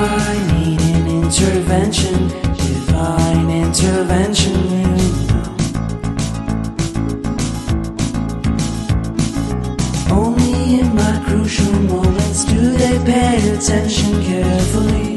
I need an intervention, divine intervention. Only in my crucial moments do they pay attention carefully.